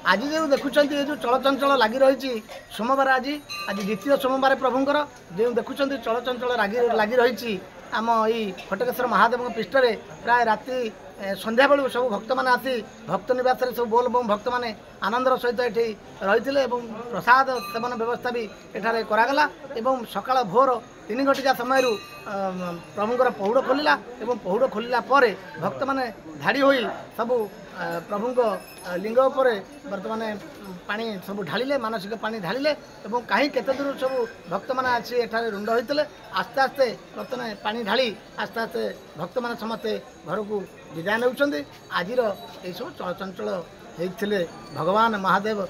आज जो देखुं ये जो चलचंचल लगी रही सोमवार आज आज द्वितीय सोमवार प्रभुंर जो देखुं चलचंचल लगी रही आम यही फटकेश्वर महादेव पृष्ठ में प्राय राति संध्या बेलू सब भक्त मैंने आसी भक्त निवास सब बोल बम भक्त मैंने आनंदर सहित ये रही प्रसाद सेवन व्यवस्था भी एठारे करागला एवं सकाळ भोर 3 घटिका समय प्रभुंर पहुड़ खोलिला एवं पहुड़ खोलिला पर भक्त मैंने धाड़ी हो सबू प्रभु लिंग उपर बर्तमान पानी सब ढालिले मानसिक पानी ढालिले एवं कहीं केते दूर सब भक्त मैंने आसी एठारे रुंड होते आस्ते आस्ते बर्तमान पानी ढाली आस्ते आस्ते भक्त मैंने समस्ते घर को विदाय नौकरी आज ये सब चलचंचल होते भगवान महादेव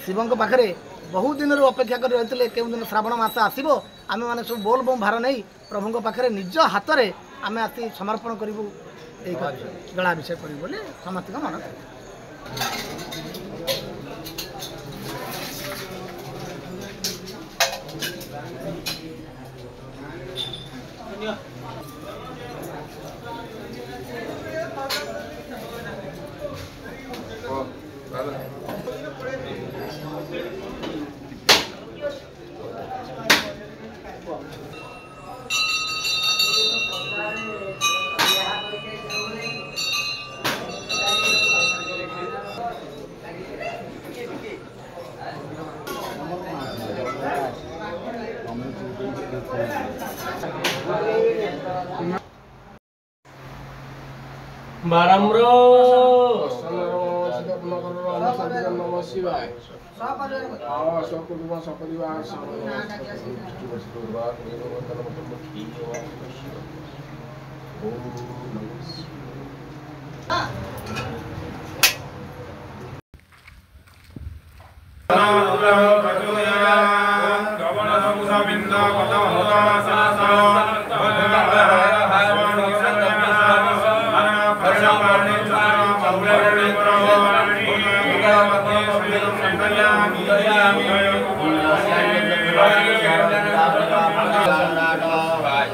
शिवों पाखे बहुत दिन अपेक्षा कर रही केउं दिन श्रावण मास आसो आम मैंने सब बोल बम भार नहीं प्रभु पाखे निज हाथ में आम आसी समर्पण करूँ जलाभिषेक कर समस्त मन बारम्रो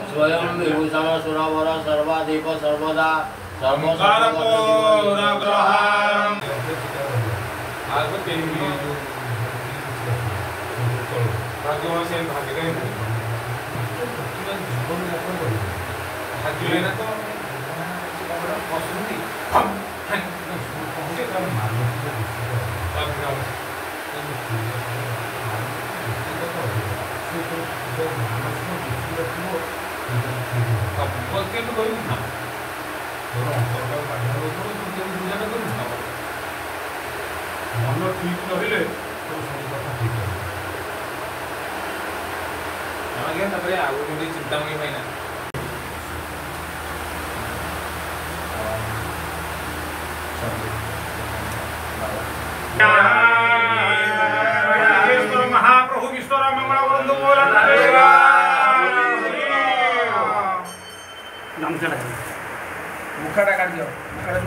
स्वयं विभूषण सुरवर सर्वाधिक सर्वदा मन ठीक रही सब कथा ठीक है आगे चिंता मुझे भाई महाप्रभु विश्वर मंगल बंधु मुखाटा काट दियो मुखाटा